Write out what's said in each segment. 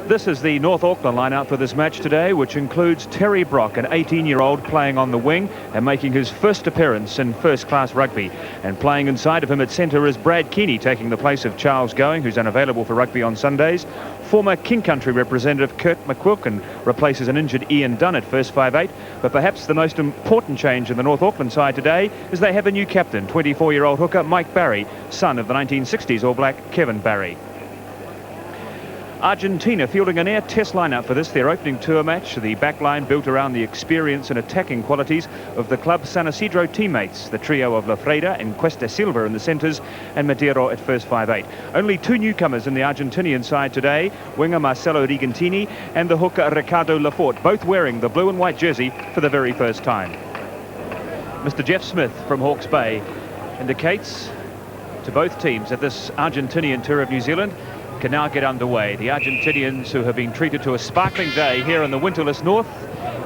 This is the North Auckland line-out for this match today, which includes Terry Brock, an 18-year-old playing on the wing and making his first appearance in first-class rugby. And playing inside of him at centre is Brad Keeney, taking the place of Charles Going, who's unavailable for rugby on Sundays. Former King Country representative Kurt McQuilkin replaces an injured Ian Dunn at first 5'8". But perhaps the most important change in the North Auckland side today is they have a new captain, 24-year-old hooker Mike Barry, son of the 1960s All Black Kevin Barry. Argentina fielding an air test lineup for this, their opening tour match. The backline built around the experience and attacking qualities of the club San Isidro teammates, the trio of Lafreda and Cuesta Silva in the centres and Madero at first 5'8". Only two newcomers in the Argentinian side today, winger Marcelo Rigantini and the hooker Ricardo Lafort, both wearing the blue and white jersey for the very first time. Mr. Jeff Smith from Hawke's Bay indicates to both teams that this Argentinian tour of New Zealand can now get underway. The Argentinians, who have been treated to a sparkling day here in the winterless north,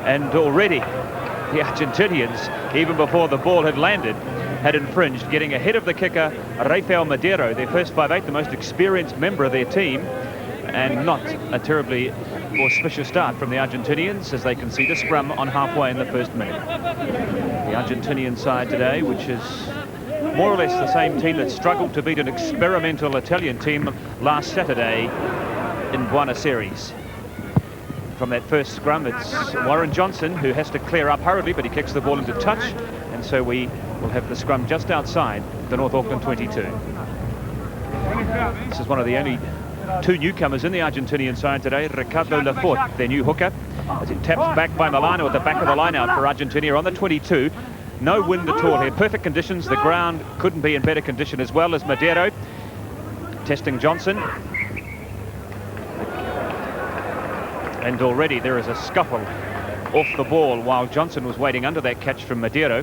and already the Argentinians, even before the ball had landed, had infringed, getting ahead of the kicker Rafael Madero, their first 5'8", the most experienced member of their team, and not a terribly auspicious start from the Argentinians as they concede a scrum on halfway in the first minute. The Argentinian side today, which is more or less the same team that struggled to beat an experimental Italian team last Saturday in Buenos Aires. From that first scrum, it's Warren Johnson who has to clear up hurriedly, but he kicks the ball into touch, and so we will have the scrum just outside the North Auckland 22. This is one of the only two newcomers in the Argentinian side today, Ricardo Lafort, their new hooker, as it taps back by Milano at the back of the line out for Argentina on the 22. No wind at all here, perfect conditions. The ground couldn't be in better condition, as well as Madero testing Johnson. And already there is a scuffle off the ball while Johnson was waiting under that catch from Madero.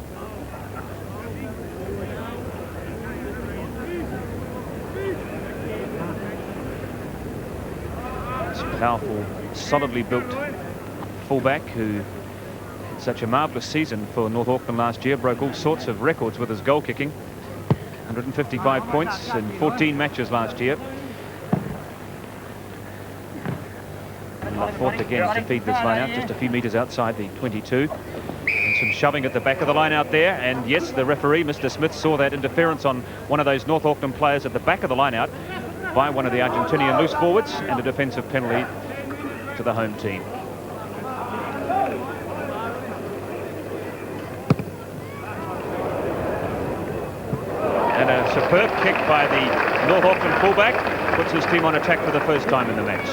It's a powerful, solidly built fullback who such a marvellous season for North Auckland last year, broke all sorts of records with his goal kicking. 155 points in 14 matches last year. And Lafort again to feed this line out, just a few metres outside the 22. And some shoving at the back of the line out there. And yes, the referee, Mr. Smith, saw that interference on one of those North Auckland players at the back of the line out by one of the Argentinian loose forwards, and a defensive penalty to the home team. And a superb kick by the North Auckland fullback puts his team on attack for the first time in the match.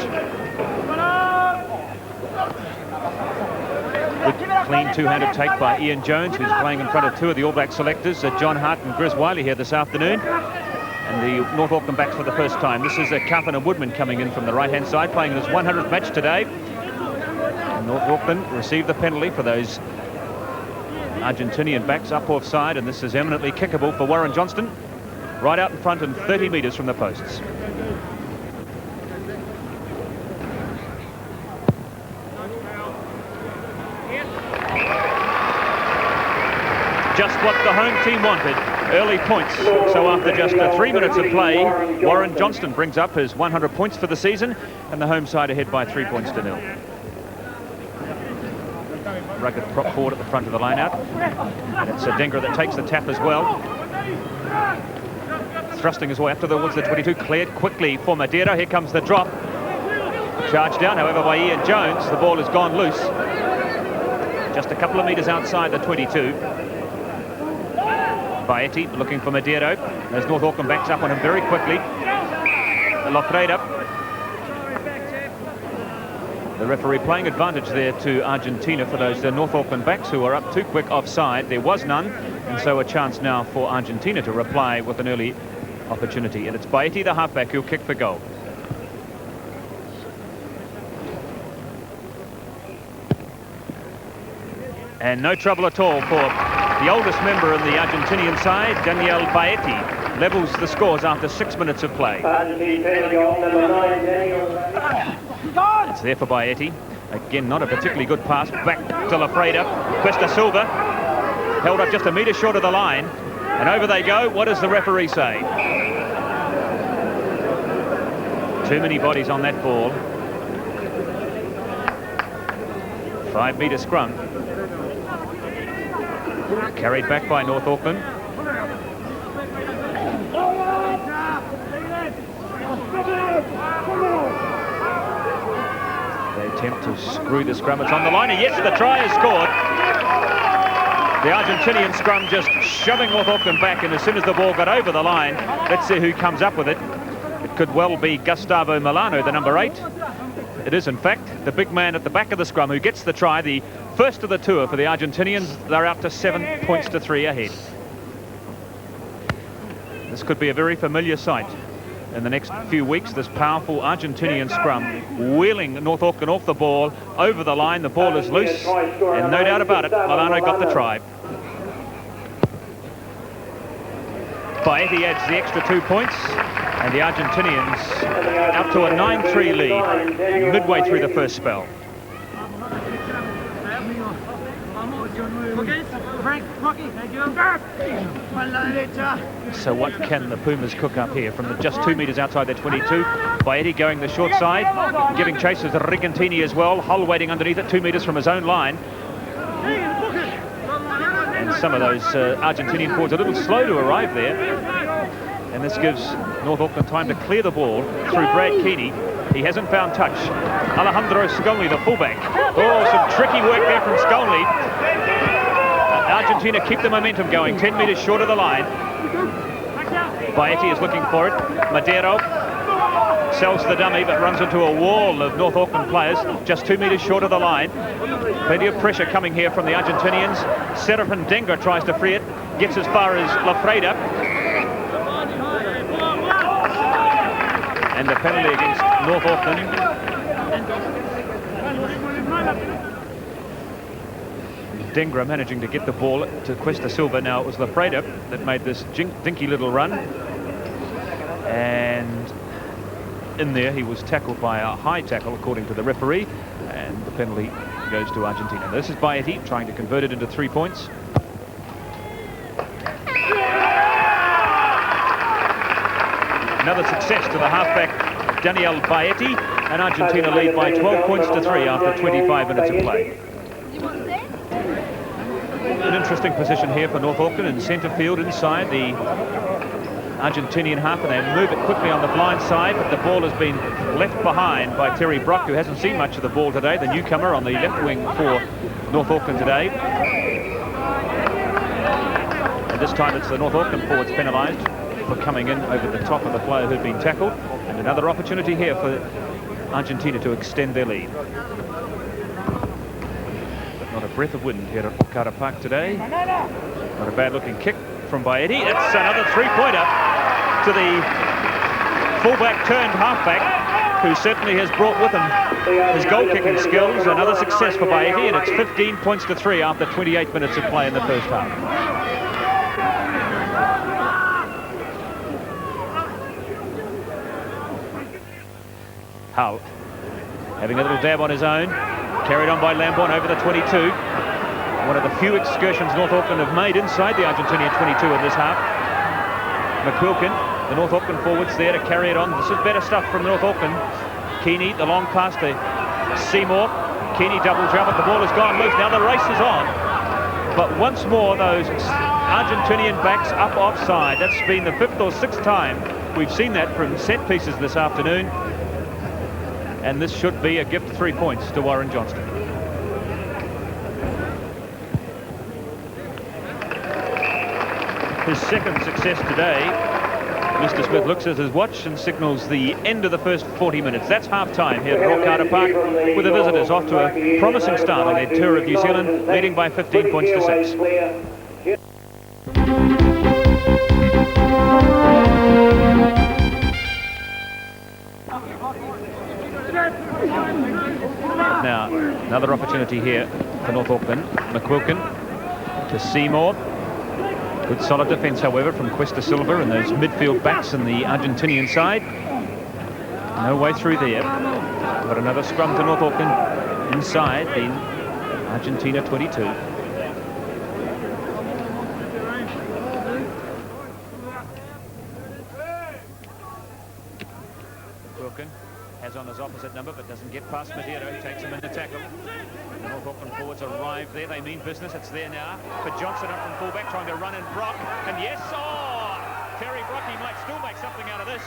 Good, clean two-handed take by Ian Jones, who's playing in front of two of the All Black selectors, John Hart and Grizz Wiley here this afternoon. And the North Auckland backs for the first time. This is Carpenter Woodman coming in from the right-hand side, playing in his 100th match today. And North Auckland received the penalty for those Argentinian backs up offside, and this is eminently kickable for Warren Johnston, right out in front and 30 metres from the posts. Just what the home team wanted, early points. So after just 3 minutes of play, Warren Johnston brings up his 100 points for the season, and the home side ahead by 3 points to 0. Rugged prop forward at the front of the line out. And it's Dengra that takes the tap as well. Thrusting his way up towards the 22, cleared quickly for Madero. Here comes the drop. Charged down, however, by Ian Jones. The ball has gone loose. Just a couple of metres outside the 22. Baetti looking for Madero. As North Auckland backs up on him very quickly. Lafreda. The referee playing advantage there to Argentina for those North Auckland backs who are up too quick offside. There was none, and so a chance now for Argentina to reply with an early opportunity. And it's Baetti, the halfback, who'll kick for goal. And no trouble at all for the oldest member in the Argentinian side, Daniel Baetti, levels the scores after 6 minutes of play. It's there for Baetti. Again, not a particularly good pass. Back to Lafreda. Cuesta Silva held up just a metre short of the line. And over they go. What does the referee say? Too many bodies on that ball. 5-metre scrum. Carried back by North Auckland. They attempt to screw the scrum. It's on the line, and yes, the try is scored. The Argentinian scrum just shoving North Auckland back, and as soon as the ball got over the line, let's see who comes up with it. It could well be Gustavo Milano, the number 8. It is, in fact, the big man at the back of the scrum who gets the try, the first of the tour for the Argentinians. They're out to 7 points to 3 ahead. This could be a very familiar sight in the next few weeks, this powerful Argentinian scrum wheeling North Auckland off the ball, over the line. The ball is loose, and no doubt about it, Milano got the try. Baeti adds the extra 2 points, and the Argentinians out to a 9-3 lead midway through the first spell. So what can the Pumas cook up here from just 2 metres outside their 22? Baeti going the short side, giving chase to Rigantini as well. Hull waiting underneath it, 2 metres from his own line. And some of those Argentinian forwards a little slow to arrive there. And this gives North Auckland time to clear the ball through Brad Keeney. He hasn't found touch. Alejandro Scolny, the fullback. Oh, some tricky work there from Scolny. Argentina keep the momentum going, 10 metres short of the line. Baeti is looking for it. Madero sells the dummy, but runs into a wall of North Auckland players, just 2 metres short of the line. Plenty of pressure coming here from the Argentinians. Serafin Dengra tries to free it, gets as far as Lafreda. And the penalty against North Auckland. Dengra managing to get the ball to Cuesta Silva. Now it was Lafreda that made this dinky little run. And in there he was tackled by a high tackle according to the referee. And the penalty goes to Argentina. This is Baeti trying to convert it into 3 points. Another success to the halfback Daniel Baeti, and Argentina lead by 12 points to 3 after 25 minutes of play. An interesting position here for North Auckland in centre field inside the Argentinian half, and they move it quickly on the blind side, but the ball has been left behind by Terry Brock, who hasn't seen much of the ball today, the newcomer on the left wing for North Auckland today. And this time it's the North Auckland forwards penalised for coming in over the top of the player who'd been tackled, and another opportunity here for Argentina to extend their lead. But not a breath of wind here at Okara Park today. Not a bad looking kick from Baeti. It's another 3-pointer to the fullback turned halfback, who certainly has brought with him his goal kicking skills. Another success for Baeti, and it's 15 points to 3 after 28 minutes of play in the first half. Hull having a little dab on his own, carried on by Lamborn over the 22. One of the few excursions North Auckland have made inside the Argentinian 22 in this half. McQuilkin, the North Auckland forwards there to carry it on. This is better stuff from North Auckland. Keeney, the long pass to Seymour. Keeney double jump, but the ball has gone loose. Now the race is on. But once more, those Argentinian backs up offside. That's been the 5th or 6th time we've seen that from set pieces this afternoon. And this should be a gift 3 points to Warren Johnston. His second success today. Mr. Smith looks at his watch and signals the end of the first 40 minutes. That's half-time here at Okara Park, with the visitors off to a promising start on their tour of New Zealand, leading by 15 points to 6. Now, another opportunity here for North Auckland. McQuilkin to Seymour. Good solid defence, however, from Cuesta Silva and those midfield backs in the Argentinian side. No way through there. But another scrum to North Auckland inside the Argentina 22. McQuilkin has on his opposite number, but doesn't get past Madeira, who takes him in the tackle. The North Auckland forwards arrive there. They mean business. It's there now for Johnson up from fullback, trying to run in Brock. And yes, Terry Brocky might still make something out of this.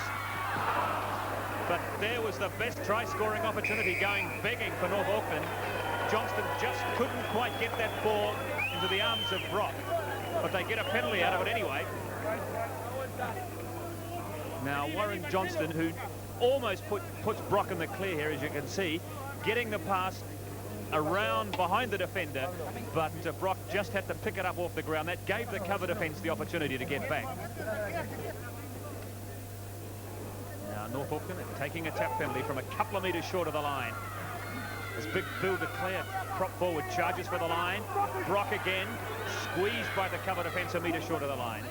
But there was the best try-scoring opportunity going begging for North Auckland. Johnston just couldn't quite get that ball into the arms of Brock. But they get a penalty out of it anyway. Now Warren Johnston, who almost puts Brock in the clear here, as you can see, getting the pass around behind the defender, but Brock just had to pick it up off the ground. That gave the cover defence the opportunity to get back. Now North Auckland taking a tap penalty from a couple of metres short of the line. As big Bill Declare prop forward charges for the line. Brock again, squeezed by the cover defence a metre short of the line.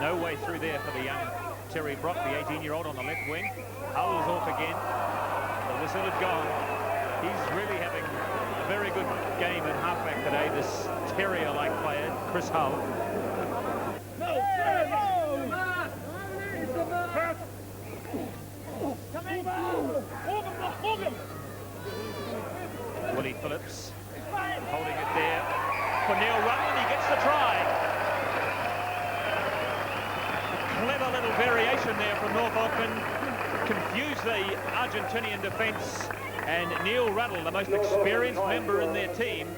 No way through there for the young Terry Brock, the 18-year-old on the left wing. Hull's off again. The whistle had gone. He's really having a very good game at halfback today, this terrier-like player, Chris Hull. Willie Phillips holding it there for Neil Ruddle, and he gets the try. Clever little variation there from North Auckland. Confused the Argentinian defence, and Neil Ruddle, the most experienced member in their team,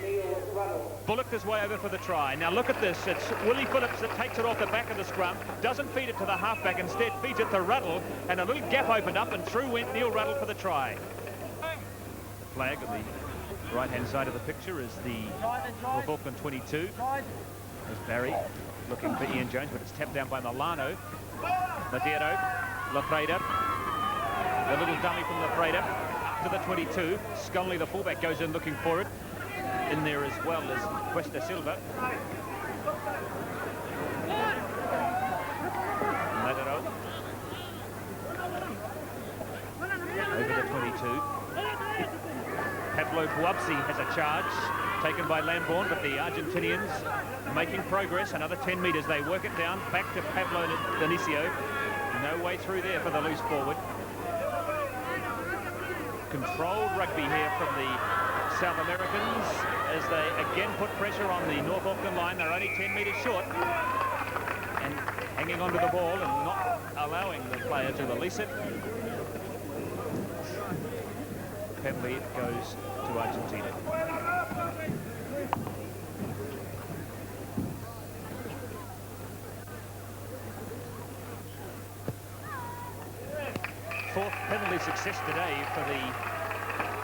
bullocked his way over for the try. Now look at this. It's Willie Phillips that takes it off the back of the scrum, doesn't feed it to the halfback, instead feeds it to Ruddle, and a little gap opened up, and through went Neil Ruddle for the try. The flag on the right-hand side of the picture is the North Auckland 22. There's Barry looking for Ian Jones, but it's tapped down by Milano. Madeira, Lafreda, the little dummy from Lafreda, up to the 22. Sconley, the fullback, goes in looking for it. In there as well as Cuesta Silva. Madeira over the 22. Pablo Puabsi has a charge taken by Lambourne, but the Argentinians making progress. Another 10 metres. They work it down back to Pablo Dionisio. No way through there for the loose forward. Controlled rugby here from the South Americans as they again put pressure on the North Auckland line. They're only 10 metres short and hanging onto the ball and not allowing the player to release it. Penalty goes to Argentina. Fourth penalty success today for the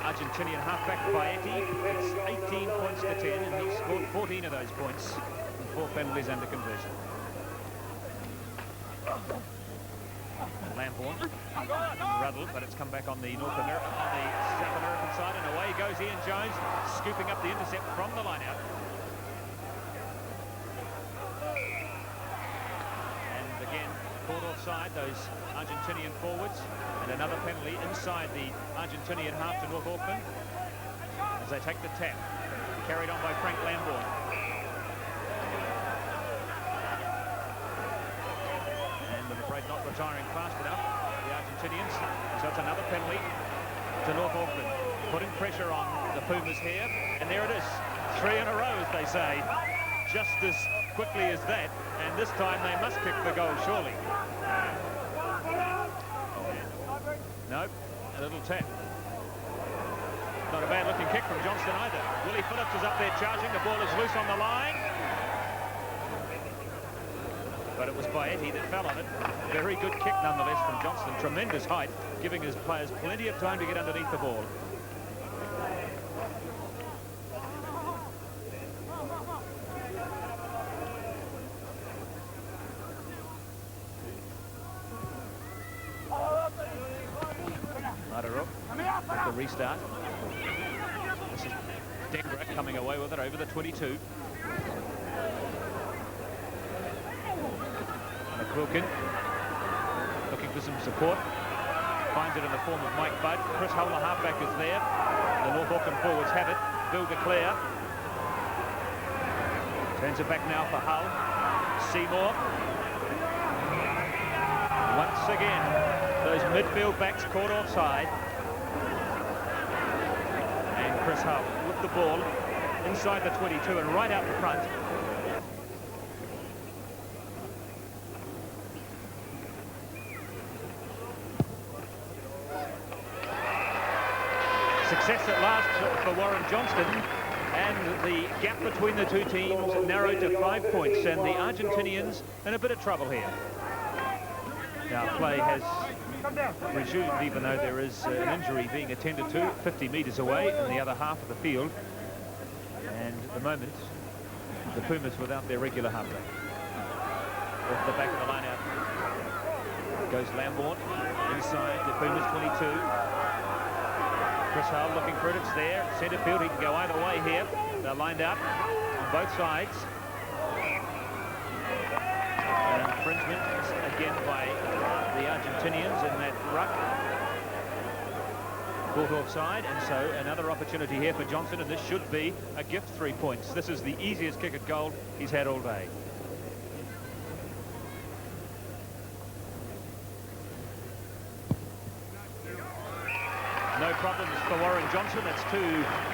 Argentinian halfback Paetti. It's 18 points to 10, and he scored 14 of those points and 4 penalties under conversion. Lambourne, Ruddle, but it's come back on the South American side, and away goes Ian Jones, scooping up the intercept from the line-out. And again, caught offside, those Argentinian forwards, and another penalty inside the Argentinian half to North Auckland as they take the tap, carried on by Frank Lambourne. Not retiring fast enough, the Argentinians. So it's another penalty to North Auckland, putting pressure on the Pumas here, and there it is, 3 in a row, as they say, just as quickly as that, and this time they must kick the goal, surely. Nope, a little tap. Not a bad looking kick from Johnston either. Willie Phillips is up there charging, the ball is loose on the line. But it was Paetti that fell on it. Very good kick nonetheless from Johnston. Tremendous height, giving his players plenty of time to get underneath the ball. Madaruk with the restart. This is Dengra coming away with it over the 22. McQuilkin looking for some support, finds it in the form of Mike Budd. Chris Hull, the halfback, is there. The North Auckland forwards have it. Bill Declare turns it back now for Hull. Seymour once again Those midfield backs caught offside. And Chris Hull with the ball inside the 22 and right out the front. Success at last for Warren Johnston, and the gap between the two teams narrowed to 5 points, and the Argentinians in a bit of trouble here. Now play has resumed, even though there is an injury being attended to 50 metres away in the other half of the field, and at the moment the Pumas without their regular halfback. Off the back of the line out goes Lamborn inside the Pumas 22. Chris Hull looking for it, it's there, centre field, he can go either way here. They're lined up on both sides. An infringement again by the Argentinians in that ruck. Caught offside, and so another opportunity here for Johnson, and this should be a gift 3 points. This is the easiest kick at goal he's had all day. No problems for Warren Johnson. That's 2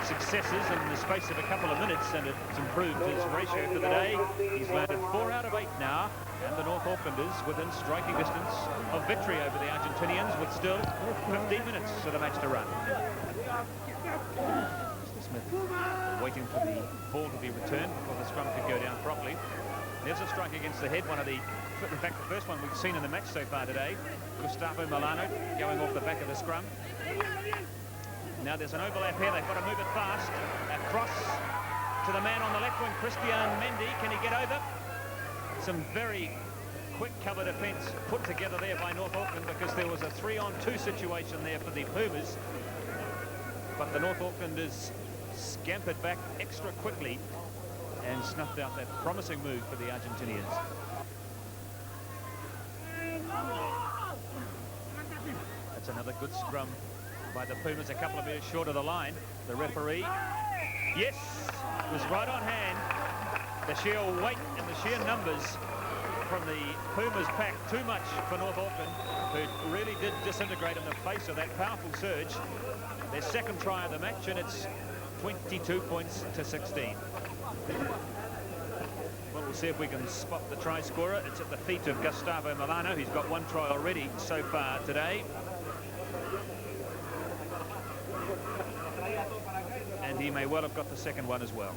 successes in the space of a couple of minutes, and it's improved his ratio for the day. He's landed 4 out of 8 now, and the North Aucklanders within striking distance of victory over the Argentinians, with still 15 minutes for the match to run. Mr. Smith waiting for the ball to be returned before the scrum could go down properly. There's a strike against the head, in fact the first one we've seen in the match so far today. Gustavo Milano going off the back of the scrum. Now there's an overlap here, they've got to move it fast. Across to the man on the left wing, Christian Mendy. Can he get over? Some very quick cover defence put together there by North Auckland, because there was a 3-on-2 situation there for the Pumas. But the North Aucklanders scampered back extra quickly and snuffed out that promising move for the Argentinians. That's another good scrum by the Pumas, a couple of metres short of the line. The referee, yes, was right on hand. The sheer weight and the sheer numbers from the Pumas pack, too much for North Auckland, who really did disintegrate in the face of that powerful surge. Their second try of the match, and it's 22 points to 16. Well, we'll see if we can spot the try scorer. It's at the feet of Gustavo Milano, who's got 1 try already so far today. And he may well have got the second one as well.